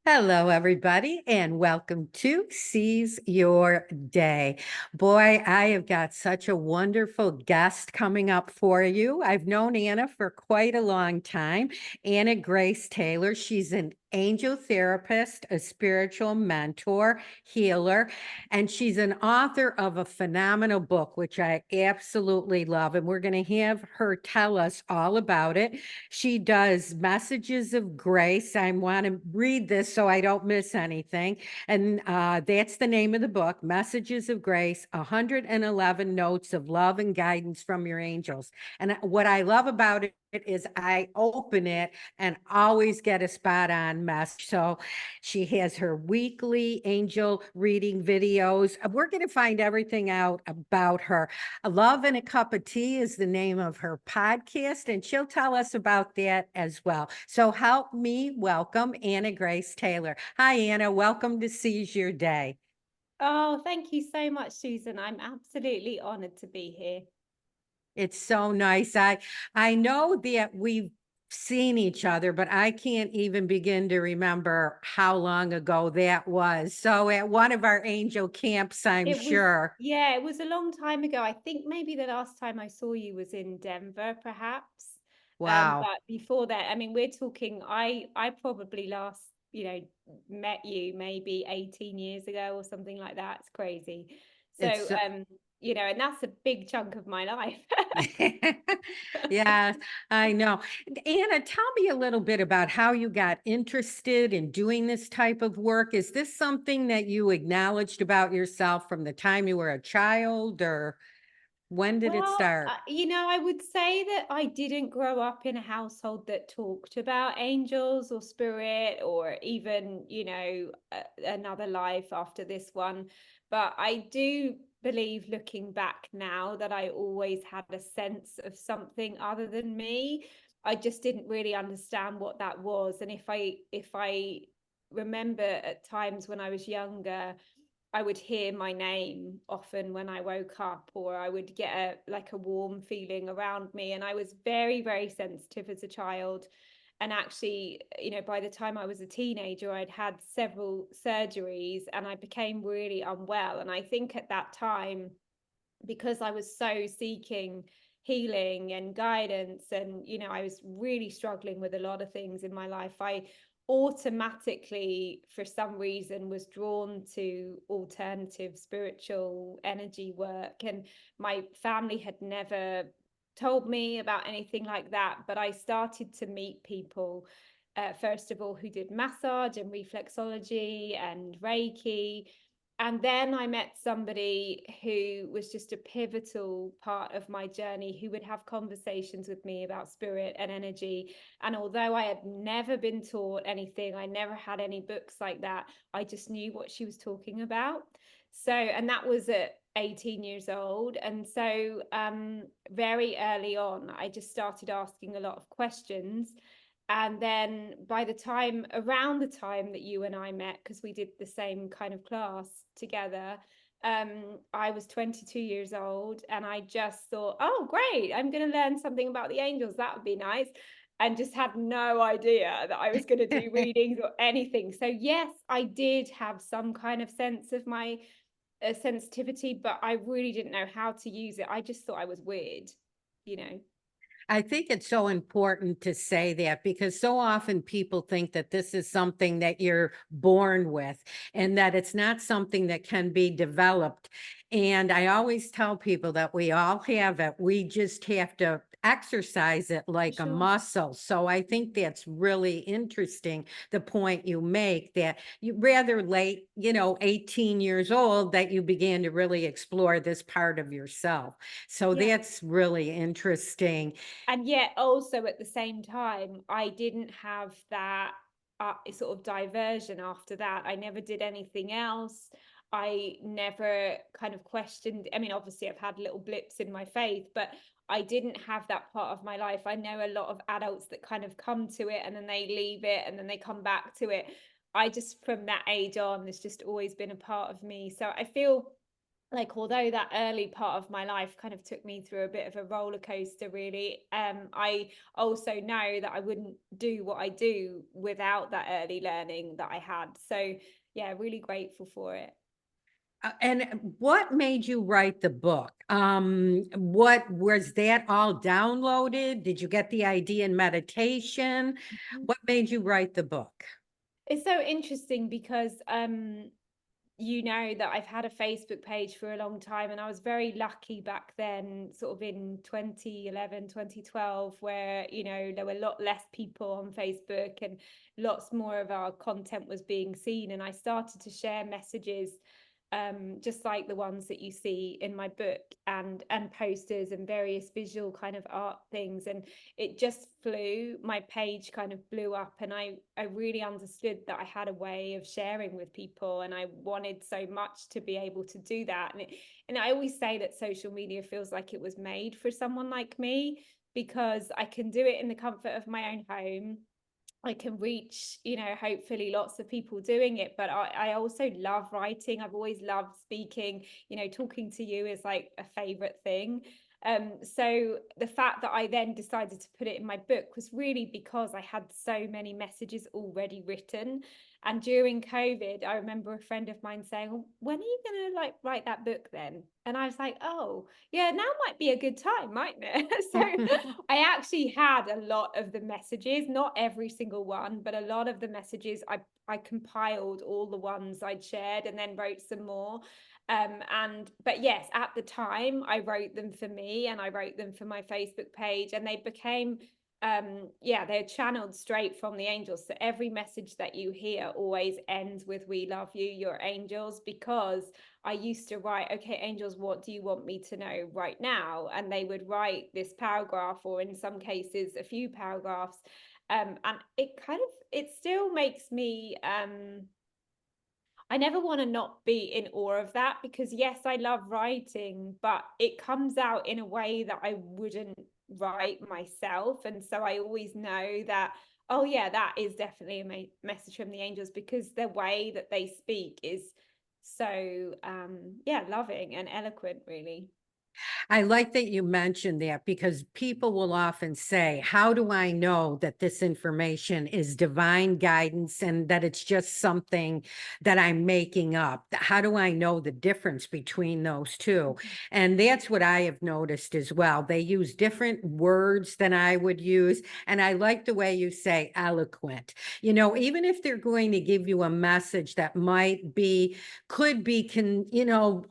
Hello, everybody, and welcome to Seize Your Day. Boy, I have got such a wonderful guest coming up for you. I've known Anna for quite a long time. Anna Grace Taylor. She's an angel therapist, a spiritual mentor, healer, and she's an author of a phenomenal book, which I absolutely love. And we're going to have her tell us all about it. She does Messages of Grace. I want to read this so I don't miss anything. And that's the name of the book, Messages of Grace, 111 Notes of Love and Guidance from Your Angels. And what I love about it is I open it and always get a spot on message. So she has her weekly angel reading videos. We're going to find everything out about her. A Love and a Cup of Tea is the name of her podcast, and she'll tell us about that as well. So help me welcome Anna Grace Taylor. Hi, Anna. Welcome to Seize Your Day. Oh, thank you so much, Susan. I'm absolutely honored to be here. It's so nice. I know that we've seen each other, but I can't even begin to remember how long ago that was. So at one of our angel camps, I'm It was, sure. yeah, it was a long time ago. I think maybe the last time I saw you was in Denver, perhaps. Wow. But before that, I mean, we're talking, I probably last, met you maybe 18 years ago or something like that. It's crazy. So, It's and that's a big chunk of my life. Yes, I know. Anna, tell me a little bit about how you got interested in doing this type of work. Is this something that you acknowledged about yourself from the time you were a child, or when did it Well, start? I would say that I didn't grow up in a household that talked about angels or spirit or even, another life after this one. But I do believe looking back now that I always had a sense of something other than me. I just didn't really understand what that was. And if I remember at times when I was younger, I would hear my name often when I woke up, or I would get a warm feeling around me. And I was very, very sensitive as a child. And actually, by the time I was a teenager, I'd had several surgeries and I became really unwell. And I think at that time, because I was so seeking healing and guidance, and I was really struggling with a lot of things in my life, I automatically, for some reason, was drawn to alternative spiritual energy work. And my family had never told me about anything like that, but I started to meet people, first of all, who did massage and reflexology and Reiki. And then I met somebody who was just a pivotal part of my journey, who would have conversations with me about spirit and energy. And although I had never been taught anything, I never had any books like that, I just knew what she was talking about. So, and that was at 18 years old. And so, very early on, I just started asking a lot of questions. And then by the time, around the time that you and I met, because we did the same kind of class together, I was 22 years old, and I just thought, oh, great, I'm going to learn something about the angels. That would be nice. And just had no idea that I was going to do readings or anything. So, yes, I did have some kind of sense of my sensitivity, but I really didn't know how to use it. I just thought I was weird, you know. I think it's so important to say that because so often people think that this is something that you're born with and that it's not something that can be developed. And I always tell people that we all have it. We just have to exercise it For like a sure. muscle. So I think that's really interesting, the point you make that you rather late, 18 years old, that you began to really explore this part of yourself. So Yeah. that's really interesting. And yet also at the same time, I didn't have that sort of diversion after that. I never did anything else. I never kind of questioned. I mean, obviously I've had little blips in my faith, but I didn't have that part of my life. I know a lot of adults that kind of come to it and then they leave it and then they come back to it. I just, from that age on, there's just always been a part of me. So I feel like, although that early part of my life kind of took me through a bit of a roller coaster, really, I also know that I wouldn't do what I do without that early learning that I had. So yeah, really grateful for it. And what made you write the book? What was that all downloaded? Did you get the idea in meditation? What made you write the book? It's so interesting because you know that I've had a Facebook page for a long time, and I was very lucky back then, sort of in 2011, 2012, where, you know, there were a lot less people on Facebook and lots more of our content was being seen. And I started to share messages, just like the ones that you see in my book, and posters and various visual kind of art things. And it just flew, my page kind of blew up, and I really understood that I had a way of sharing with people, and I wanted so much to be able to do that. And I always say that social media feels like it was made for someone like me, because I can do it in the comfort of my own home. I can reach, you know, hopefully lots of people doing it. But I also love writing. I've always loved speaking. You know, talking to you is like a favorite thing. So the fact that I then decided to put it in my book was really because I had so many messages already written. And during COVID, I remember a friend of mine saying, "Oh, when are you gonna like write that book then?" And I was like, "Oh, yeah, now might be a good time, mightn't it?" So I actually had a lot of the messages, not every single one, but a lot of the messages I compiled all the ones I'd shared and then wrote some more. And but yes, at the time I wrote them for me, and I wrote them for my Facebook page, and they became yeah, they're channeled straight from the angels. So every message that you hear always ends with "We love you, you're angels," because I used to write, "Okay, angels, what do you want me to know right now?" And they would write this paragraph, or in some cases, a few paragraphs. And it kind of, it still makes me, I never want to not be in awe of that, because yes, I love writing, but it comes out in a way that I wouldn't write myself. And so I always know that, oh yeah, that is definitely a message from the angels, because the way that they speak is so yeah, loving and eloquent, really. I like that you mentioned that because people will often say, how do I know that this information is divine guidance and that it's just something that I'm making up? How do I know the difference between those two? Mhm. And that's what I have noticed as well. They use different words than I would use. And I like the way you say eloquent. You know, even if they're going to give you a message that might be, could be,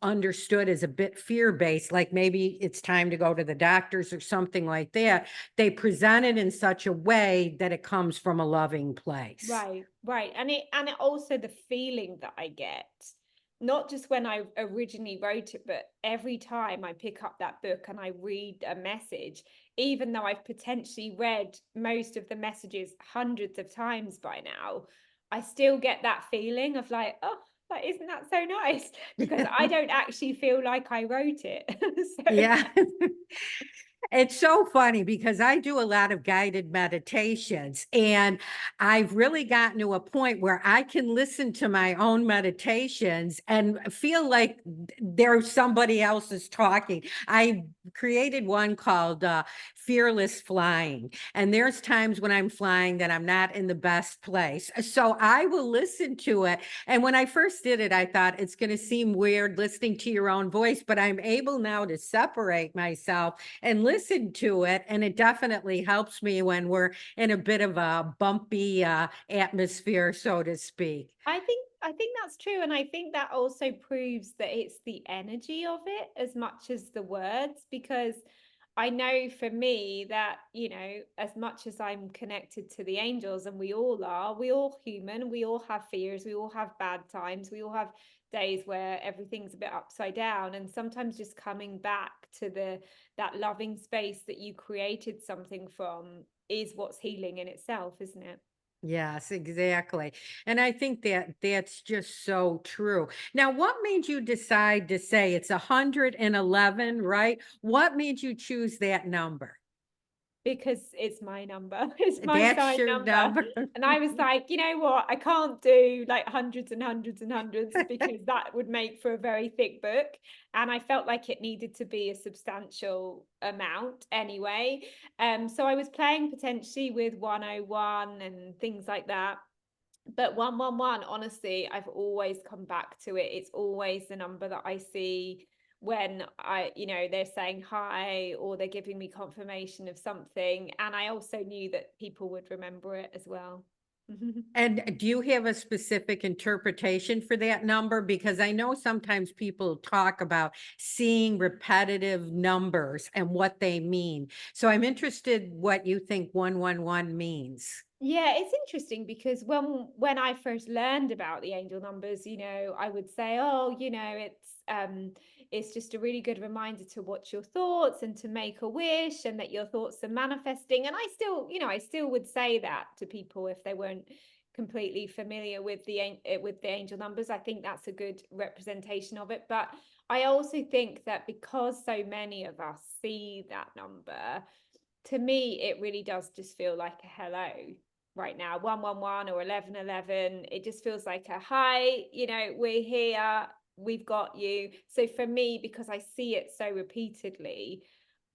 understood as a bit fear-based, like maybe it's time to go to the doctors or something like that. They present it in such a way that it comes from a loving place. Right, right. And it also, the feeling that I get, not just when I originally wrote it, but every time I pick up that book and I read a message, even though I've potentially read most of the messages hundreds of times by now, I still get that feeling of like, oh, like, isn't that so nice? Because I don't actually feel like I wrote it. Yeah. So It's so funny because I do a lot of guided meditations, and I've really gotten to a point where I can listen to my own meditations and feel like there's somebody else is talking. I created one called Fearless Flying, and there's times when I'm flying that I'm not in the best place. So I will listen to it. And when I first did it, I thought it's going to seem weird listening to your own voice, but I'm able now to separate myself and listen to it. And it definitely helps me when we're in a bit of a bumpy atmosphere, so to speak. I think that's true, and I think that also proves that it's the energy of it as much as the words, because I know for me that, you know, as much as I'm connected to the angels, and we all are, we all human, we all have fears, we all have bad times, we all have days where everything's a bit upside down, and sometimes just coming back to the that loving space that you created something from is what's healing in itself, isn't it? Yes, exactly. And I think that that's just so true. Now, what made you decide to say it's 111, right? What made you choose that number? because it's my number. It's my That's sign your number. number. And I was like, you know what? I can't do like hundreds and hundreds and hundreds because that would make for a very thick book. And I felt like it needed to be a substantial amount anyway. So I was playing potentially with 101 and things like that. But 111, honestly, I've always come back to it. It's always the number that I see when they're saying hi or they're giving me confirmation of something. And I also knew that people would remember it as well. And do you have a specific interpretation for that number? Because I know sometimes people talk about seeing repetitive numbers and what they mean. So I'm interested what you think 111 means. Yeah, it's interesting because when I first learned about the angel numbers, I would say, oh, it's just a really good reminder to watch your thoughts and to make a wish and that your thoughts are manifesting. And I still would say that to people if they weren't completely familiar with the angel numbers. I think that's a good representation of it. But I also think that because so many of us see that number, to me, it really does just feel like a hello right now. 111 or 1111, it just feels like a hi, we're here, we've got you. So for me, because I see it so repeatedly,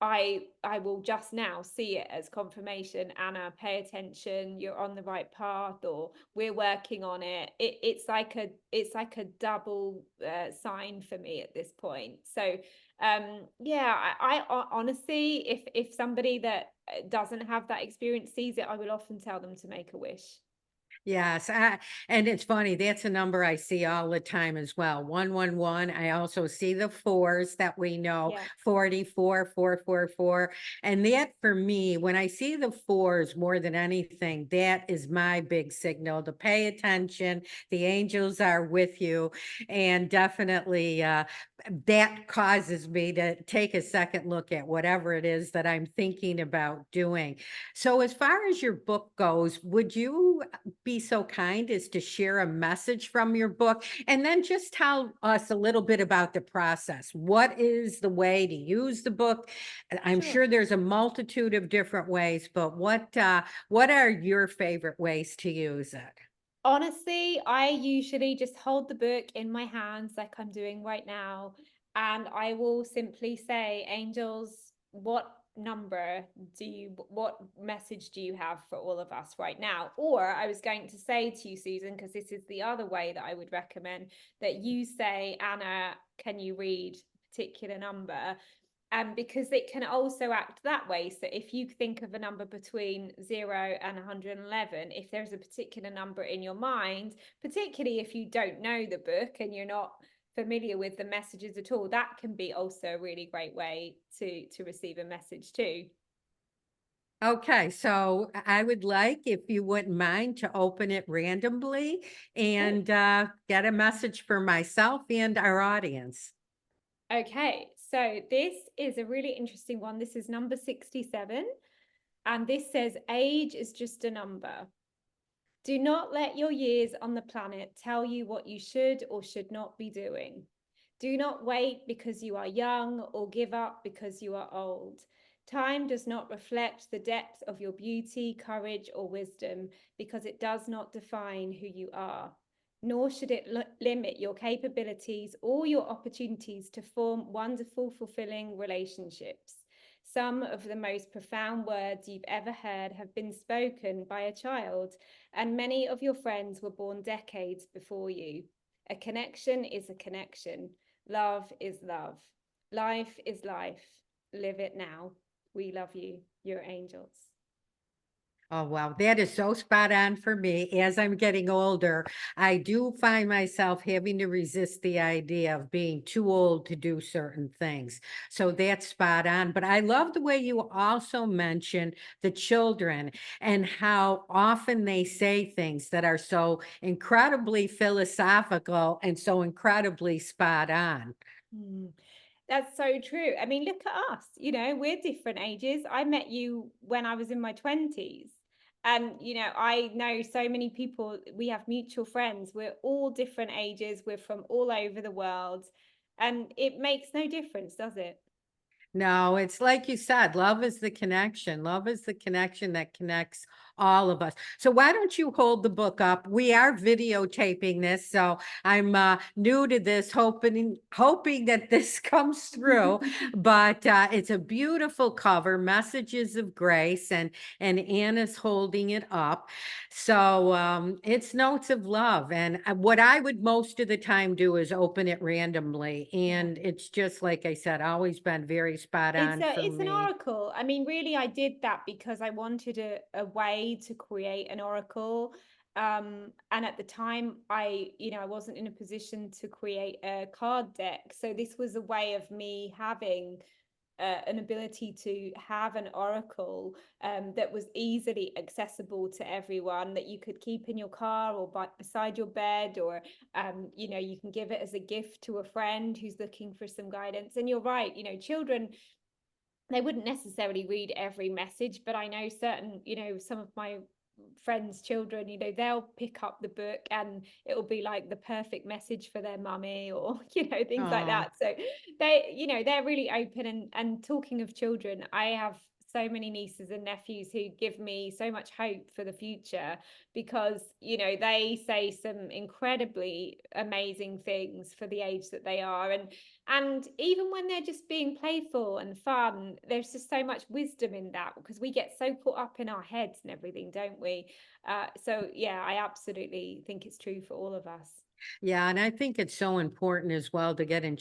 I will just now see it as confirmation. Anna, pay attention, you're on the right path, or we're working on it. It's like a double sign for me at this point. So yeah, honestly, if somebody that doesn't have that experience sees it, I will often tell them to make a wish. Yes, and it's funny, that's a number I see all the time as well. 111. I also see the fours that we know, Yeah. 44, 444. And that for me, when I see the fours more than anything, that is my big signal to pay attention. The angels are with you. And definitely that causes me to take a second look at whatever it is that I'm thinking about doing. So, as far as your book goes, would you be so kind as to share a message from your book and then just tell us a little bit about the process? What is the way to use the book? I'm Sure. sure there's a multitude of different ways, but what are your favorite ways to use it? Honestly, I usually just hold the book in my hands like I'm doing right now, and I will simply say, Angels, what message do you have for all of us right now? Or I was going to say to you, Susan, because this is the other way that I would recommend that you say, Anna, can you read a particular number? Because it can also act that way. So if you think of a number between 0 and 111, if there's a particular number in your mind, particularly if you don't know the book and you're not familiar with the messages at all, that can be also a really great way to receive a message too. Okay, so I would like, if you wouldn't mind, to open it randomly Cool. and get a message for myself and our audience. Okay, so this is a really interesting one. This is number 67, and this says, age is just a number. Do not let your years on the planet tell you what you should or should not be doing. Do not wait because you are young or give up because you are old. Time does not reflect the depth of your beauty, courage, or wisdom because it does not define who you are. Nor should it limit your capabilities or your opportunities to form wonderful, fulfilling relationships. Some of the most profound words you've ever heard have been spoken by a child, and many of your friends were born decades before you. A connection is a connection. Love is love. Life is life. Live it now. We love you. You're angels. Oh, wow. That is so spot on for me. As I'm getting older, I do find myself having to resist the idea of being too old to do certain things. So that's spot on. But I love the way you also mentioned the children and how often they say things that are so incredibly philosophical and so incredibly spot on. Mm. That's so true. I mean, look at us, we're different ages. I met you when I was in my 20s. And, I know so many people, we have mutual friends. We're all different ages. We're from all over the world. And it makes no difference, does it? No, it's like you said, love is the connection. Love is the connection that connects all of us. So why don't you hold the book up? We are videotaping this, so I'm new to this, hoping that this comes through. But it's a beautiful cover, Messages of Grace, and Anna's holding it up. So it's notes of love. And what I would most of the time do is open it randomly. Yeah. And it's just like I said, always been very spot on for It's an me. oracle. I mean, really, I did that because I wanted a way to create an oracle. And at the time, I wasn't in a position to create a card deck. So this was a way of me having an ability to have an oracle that was easily accessible to everyone, that you could keep in your car or beside your bed, or you can give it as a gift to a friend who's looking for some guidance. And you're right, children, they wouldn't necessarily read every message, but I know certain, some of my friends' children, they'll pick up the book and it'll be like the perfect message for their mummy, or, things like Oh, that. So they're really open. And talking of children, I have so many nieces and nephews who give me so much hope for the future, because, they say some incredibly amazing things for the age that they are. And even when they're just being playful and fun, there's just so much wisdom in that, because we get so caught up in our heads and everything, don't we? So yeah, I absolutely think it's true for all of us. yeah, and I think it's so important as well to get in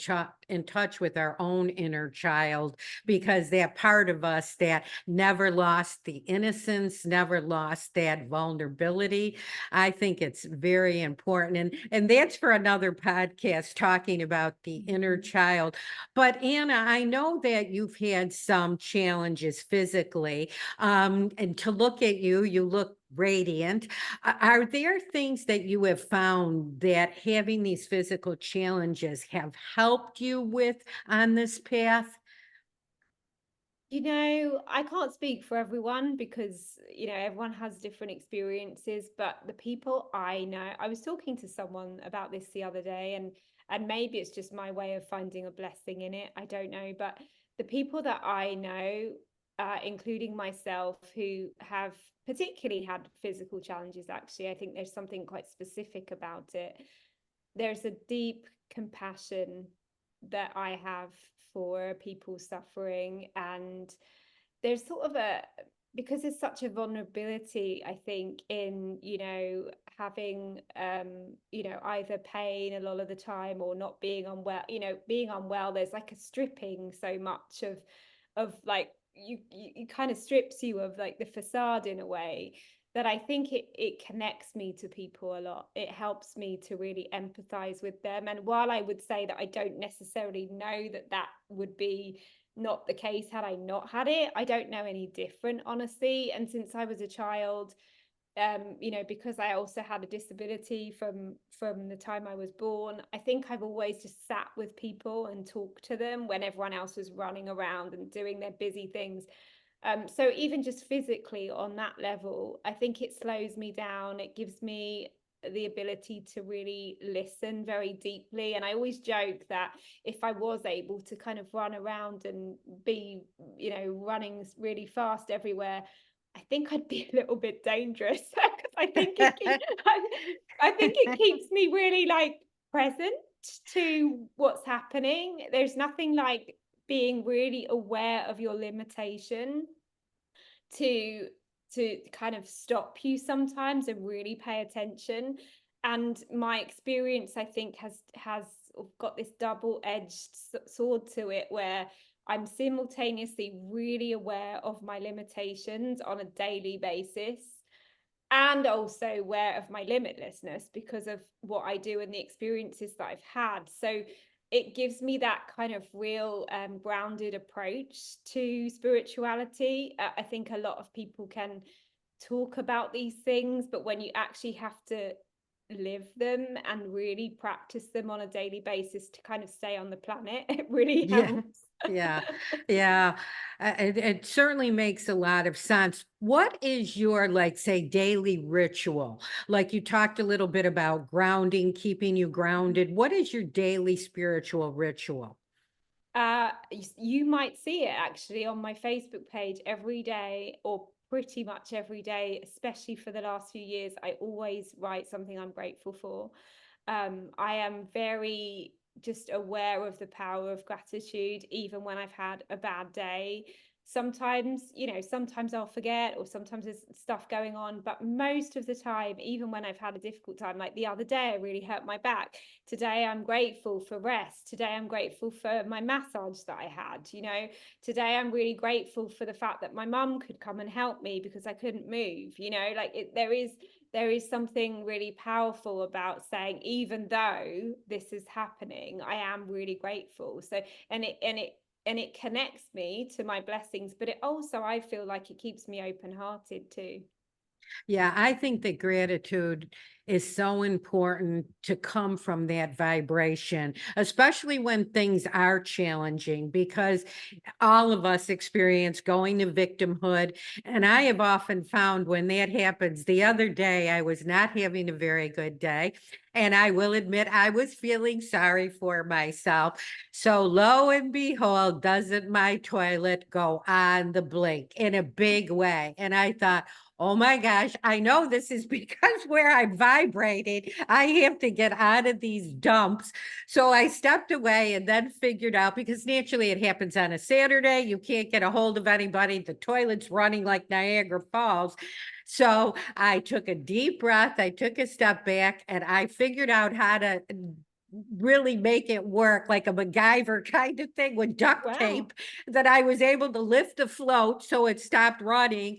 touch with our own inner child, because that part of us that never lost the innocence, never lost that vulnerability. I think it's very important, and that's for another podcast, talking about the inner Mhm. child. But Anna, I know that you've had some challenges physically, and to look at you, you look radiant. Are there things that you have found that having these physical challenges have helped you with on this path? I can't speak for everyone, because, everyone has different experiences, but the people I know, I was talking to someone about this the other day, and maybe it's just my way of finding a blessing in it. I don't know, but the people that I know, including myself, who have particularly had physical challenges, actually, I think there's something quite specific about it. There's a deep compassion that I have for people suffering. And there's sort of because there's such a vulnerability, I think, in, having, either pain a lot of the time, or not being unwell. Being unwell, there's like a stripping so much of like, you kind of strips you of like the facade in a way, that I think it connects me to people a lot. It helps me to really empathize with them. And while I would say that I don't necessarily know that that would be not the case had I not had it, I don't know any different, honestly. And since I was a child, because I also had a disability from the time I was born, I think I've always just sat with people and talked to them when everyone else was running around and doing their busy things. So even just physically on that level, I think it slows me down. It gives me the ability to really listen very deeply. And I always joke that if I was able to kind of run around and be, running really fast everywhere, I think I'd be a little bit dangerous, because I think it keeps me really like present to what's happening. There's nothing like being really aware of your limitation to kind of stop you sometimes and really pay attention. And my experience, I think, has sort of got this double-edged sword to it, where I'm simultaneously really aware of my limitations on a daily basis, and also aware of my limitlessness because of what I do and the experiences that I've had. So it gives me that kind of real grounded approach to spirituality. I think a lot of people can talk about these things, but when you actually have to live them and really practice them on a daily basis to kind of stay on the planet, it really Yeah, helps. yeah, yeah. It certainly makes a lot of sense. What is your, like, say, daily ritual? Like you talked a little bit about grounding, keeping you grounded. What is your daily spiritual ritual? You might see it actually on my Facebook page every day, or pretty much every day, especially for the last few years. I always write something I'm grateful for. I am very just aware of the power of gratitude, even when I've had a bad day. Sometimes, sometimes I'll forget, or sometimes there's stuff going on, but most of the time, even when I've had a difficult time, like the other day, I really hurt my back. Today, I'm grateful for rest. Today, I'm grateful for my massage that I had. Today, I'm really grateful for the fact that my mum could come and help me because I couldn't move. There is something really powerful about saying, even though this is happening, I am really grateful. So, and it connects me to my blessings, but it also, I feel like it keeps me open-hearted too. Yeah, I think that gratitude is so important to come from that vibration, especially when things are challenging, because all of us experience going to victimhood. And I have often found when that happens, the other day, I was not having a very good day. And I will admit, I was feeling sorry for myself. So lo and behold, doesn't my toilet go on the blink in a big way? And I thought, oh my gosh, I know this is because where I'm vibrating, I have to get out of these dumps. So I stepped away and then figured out, because naturally it happens on a Saturday. You can't get a hold of anybody. The toilet's running like Niagara Falls. So I took a deep breath. I took a step back and I figured out how to really make it work like a MacGyver kind of thing with duct Wow. tape, that I was able to lift the float so it stopped running.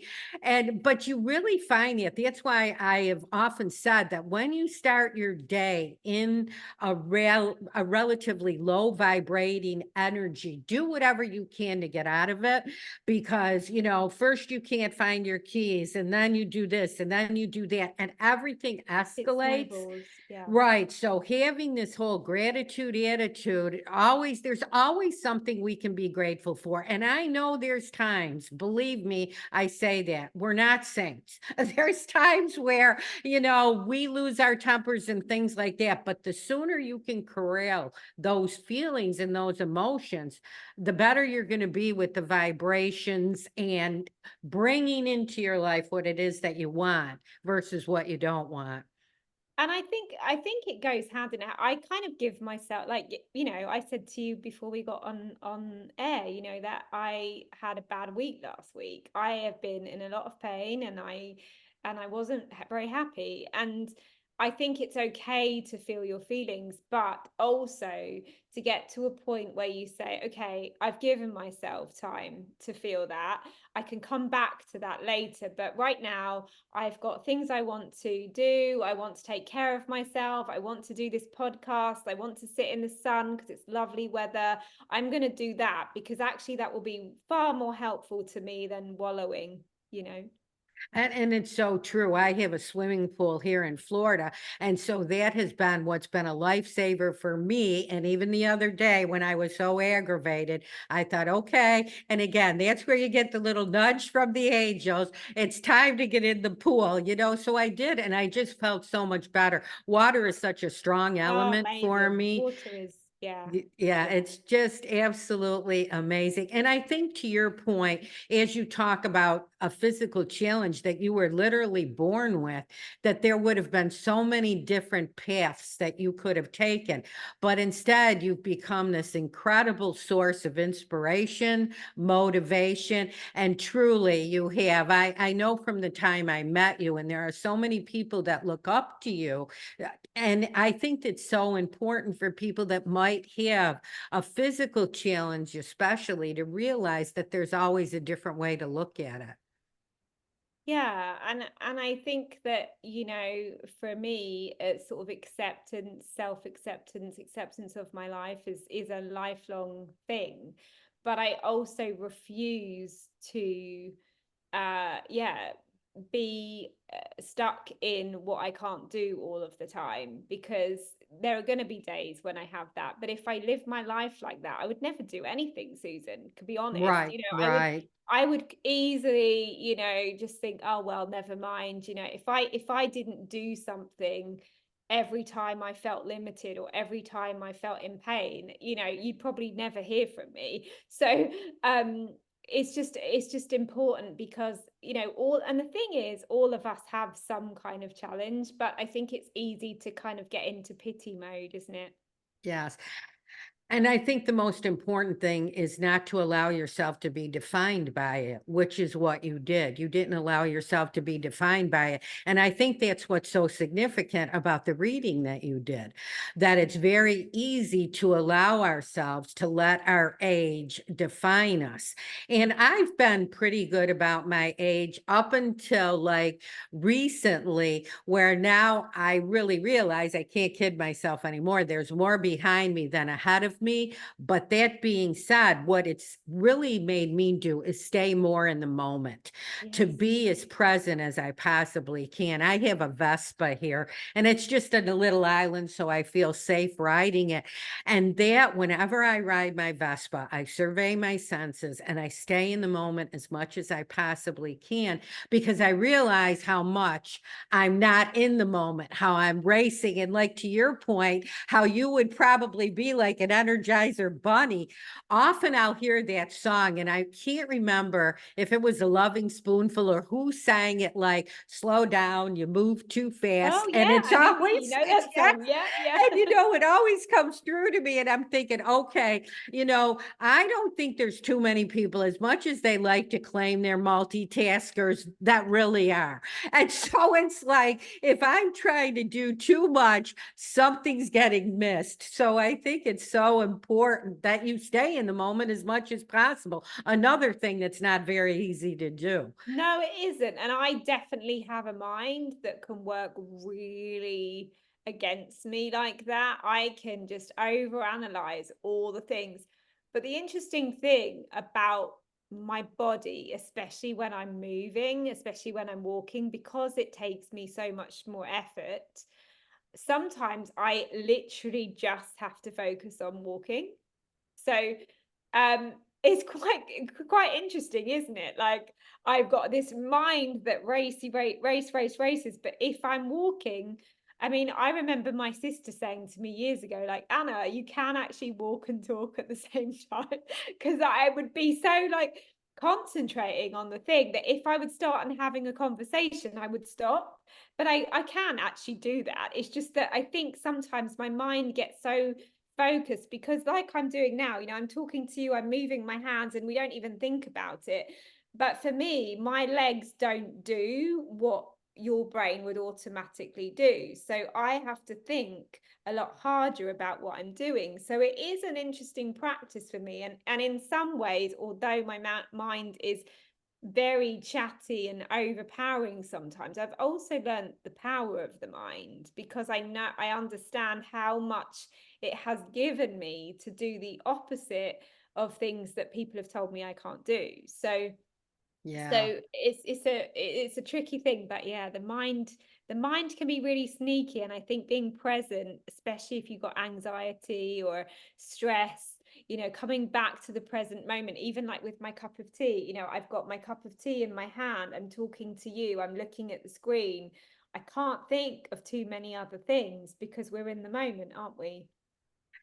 But you really find it. That's why I have often said that when you start your day in a relatively low vibrating energy, do whatever you can to get out of it, because first you can't find your keys, and then you do this, and then you do that, and everything It escalates. snowballs. Yeah. Right. So having this whole gratitude attitude, there's always something we can be grateful for. And I know there's times, believe me, I say that we're not saints. There's times where, we lose our tempers and things like that. But the sooner you can corral those feelings and those emotions, the better you're going to be with the vibrations and bringing into your life what it is that you want versus what you don't want. And I think it goes hand in hand. I kind of give myself, like, I said to you before we got on air, that I had a bad week last week. I have been in a lot of pain, and I wasn't very happy. And I think it's okay to feel your feelings, but also to get to a point where you say, okay, I've given myself time to feel that. I can come back to that later, but right now I've got things I want to do. I want to take care of myself. I want to do this podcast. I want to sit in the sun because it's lovely weather. I'm going to do that because actually that will be far more helpful to me than wallowing. And it's so true. I have a swimming pool here in Florida. And so that has been what's been a lifesaver for me. And even the other day when I was so aggravated, I thought, okay. And again, that's where you get the little nudge from the angels. It's time to get in the pool. So I did. And I just felt so much better. Water is such a strong Oh, element for amazing. me. Water is, yeah, Yeah, yeah. it's just absolutely amazing. And I think to your point, as you talk about a physical challenge that you were literally born with, that there would have been so many different paths that you could have taken. But instead, you've become this incredible source of inspiration, motivation, and truly you have. I know from the time I met you, and there are so many people that look up to you, and I think it's so important for people that might have a physical challenge, especially, to realize that there's always a different way to look at it. Yeah, and I think that, for me, it's sort of acceptance, self-acceptance, acceptance of my life is a lifelong thing. But I also refuse to yeah, be stuck in what I can't do all of the time, because there are going to be days when I have that. But if I live my life like that, I would never do anything, Susan, to be honest. Right, I would right. I would easily, just think, oh well, never mind. If I didn't do something, every time I felt limited or every time I felt in pain, you'd probably never hear from me. So um it's just important because all, and the thing is, all of us have some kind of challenge, but I think it's easy to kind of get into pity mode, isn't it? Yes. And I think the most important thing is not to allow yourself to be defined by it, which is what you did. You didn't allow yourself to be defined by it. And I think that's what's so significant about the reading that you did, that it's very easy to allow ourselves to let our age define us. And I've been pretty good about my age up until like recently, where now I really realize I can't kid myself anymore. There's more behind me than ahead of me. But that being said, what it's really made me do is stay more in the moment, to Yes. be as present as I possibly can. I have a Vespa here, and it's just on a little island, so I feel safe riding it. And that whenever I ride my Vespa, I survey my senses and I stay in the moment as much as I possibly can, because I realize how much I'm not in the moment, how I'm racing. And like to your point, how you would probably be like an Energizer bunny. Often I'll hear that song and I can't remember if it was a Loving Spoonful or who sang it, like, slow down, you move too Oh fast. And yeah, it's I know always, you know that yeah. song. Yeah, yeah. And it always comes through to me. And I'm thinking, okay, I don't think there's too many people, as much as they like to claim they're multitaskers, that really are. And so it's like, if I'm trying to do too much, something's getting missed. So I think it's so important that you stay in the moment as much as possible. Another thing that's not very easy to do. No, it isn't. And I definitely have a mind that can work really against me like that. I can just overanalyze all the things. But the interesting thing about my body, especially when I'm moving, especially when I'm walking, because it takes me so much more effort, sometimes I literally just have to focus on walking. So, it's quite interesting, isn't it? Like, I've got this mind that races, but if I'm walking, I mean, I remember my sister saying to me years ago, like, "Anna, you can actually walk and talk at the same time," because I would be so, like, concentrating on the thing that if I would start and having a conversation, I would stop. But I can actually do that. It's just that I think sometimes my mind gets so focus, because like I'm doing now, I'm talking to you, I'm moving my hands and we don't even think about it. But for me, my legs don't do what your brain would automatically do. So I have to think a lot harder about what I'm doing. So it is an interesting practice for me. And in some ways, although my mind is very chatty and overpowering sometimes, I've also learned the power of the mind, because I understand how much it has given me to do the opposite of things that people have told me I can't do. Yeah. So it's a tricky thing, but yeah, the mind can be really sneaky, and I think being present, especially if you've got anxiety or stress, coming back to the present moment, even like with my cup of tea, I've got my cup of tea in my hand, I'm talking to you, I'm looking at the screen. I can't think of too many other things because we're in the moment, aren't we?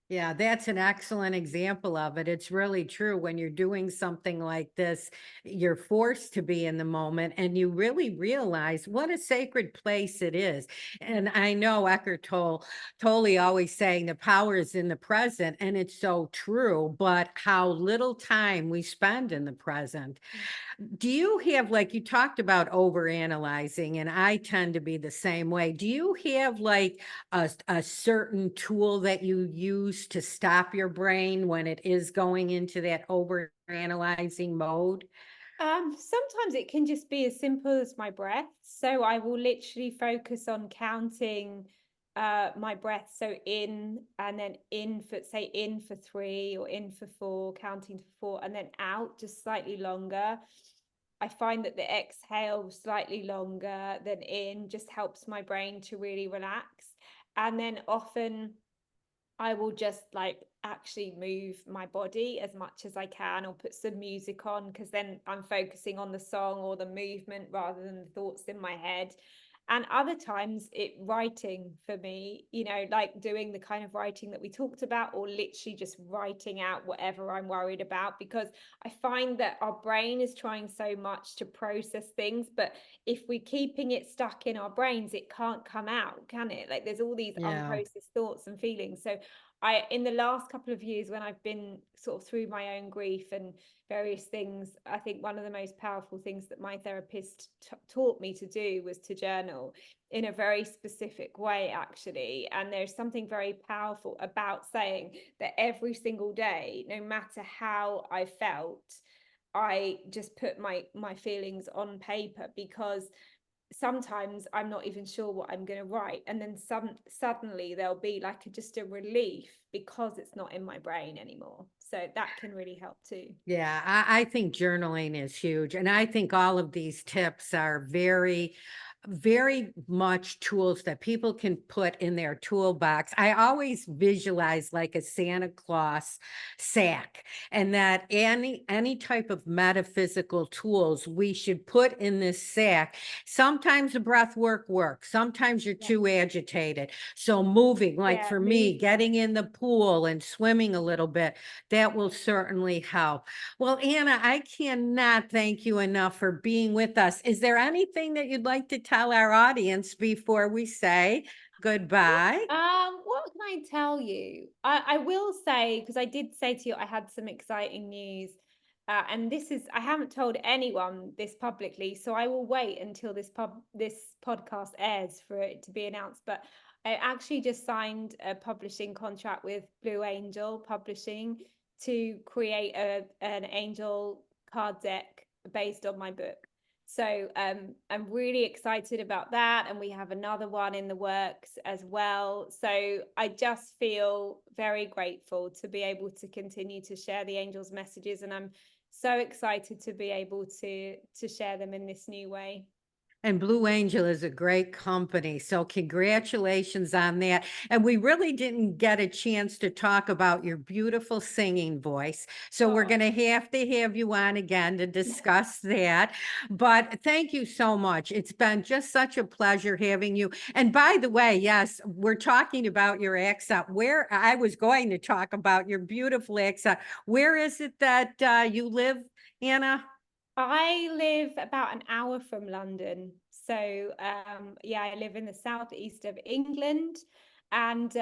Yeah, that's an excellent example of it. It's really true. When you're doing something like this, you're forced to be in the moment and you really realize what a sacred place it is. And I know Tolle always saying the power is in the present, and it's so true, but how little time we spend in the present. Do you have, like, you talked about over analyzing, and I tend to be the same way. Do you have like a certain tool that you use to stop your brain when it is going into that over analyzing mode? Sometimes it can just be as simple as my breath. So I will literally focus on counting my breath. So in, and then in for, say, in for 3 or in for 4, counting to 4, and then out just slightly longer. I find that the exhale slightly longer than in just helps my brain to really relax. And then often I will just like actually move my body as much as I can, or put some music on, because then I'm focusing on the song or the movement rather than the thoughts in my head. And other times writing for me, like doing the kind of writing that we talked about, or literally just writing out whatever I'm worried about, because I find that our brain is trying so much to process things, but if we're keeping it stuck in our brains, it can't come out, can it? Like there's all these Yeah. unprocessed thoughts and feelings. So in the last couple of years, when I've been sort of through my own grief and various things, I think one of the most powerful things that my therapist taught me to do was to journal in a very specific way, actually. And there's something very powerful about saying that every single day, no matter how I felt, I just put my feelings on paper, because sometimes I'm not even sure what I'm going to write, and then suddenly there'll be like just a relief because it's not in my brain anymore. So that can really help too. Yeah, I think journaling is huge. And I think all of these tips are very, very much tools that people can put in their toolbox. I always visualize like a Santa Claus sack, and that any type of metaphysical tools we should put in this sack. Sometimes the breath work works, sometimes you're Yeah, too agitated. So moving, like yeah, for me, movement. getting in the pool and swimming a little bit, that will certainly help. Well, Anna, I cannot thank you enough for being with us. Is there anything that you'd like to tell our audience before we say goodbye? What can I tell you? I will say, because I did say to you, I had some exciting news. And I haven't told anyone this publicly, so I will wait until this podcast airs for it to be announced. But I actually just signed a publishing contract with Blue Angel Publishing to create an angel card deck based on my book. So I'm really excited about that. And we have another one in the works as well. So I just feel very grateful to be able to continue to share the angels' messages. And I'm so excited to be able to share them in this new way. And Blue Angel is a great company. So congratulations on that. And we really didn't get a chance to talk about your beautiful singing voice. So we're Oh, going to have you on again to discuss that. But thank you so much. It's been just such a pleasure having you. And by the way, yes, we're talking about your accent. Where I was going to talk about your beautiful accent. Where is it that you live, Anna? I live about an hour from London. So, yeah, I live in the southeast of England, and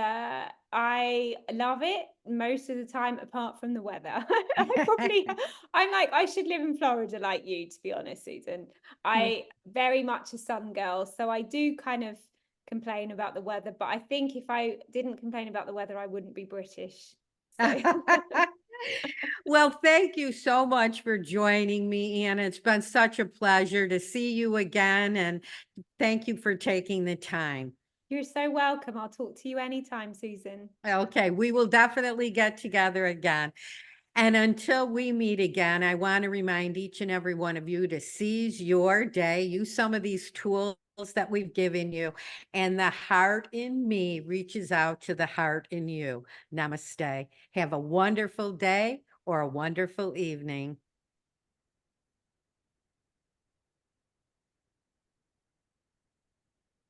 I love it most of the time, apart from the weather. I'm like, I should live in Florida like you, to be honest, Susan. I very much a sun girl, so I do kind of complain about the weather, but I think if I didn't complain about the weather, I wouldn't be British. So. Well, thank you so much for joining me, Anna. It's been such a pleasure to see you again, and thank you for taking the time. You're so welcome. I'll talk to you anytime, Susan. Okay, we will definitely get together again. And until we meet again, I want to remind each and every one of you to seize your day. Use some of these tools that we've given you, and the heart in me reaches out to the heart in you. Namaste. Have a wonderful day or a wonderful evening.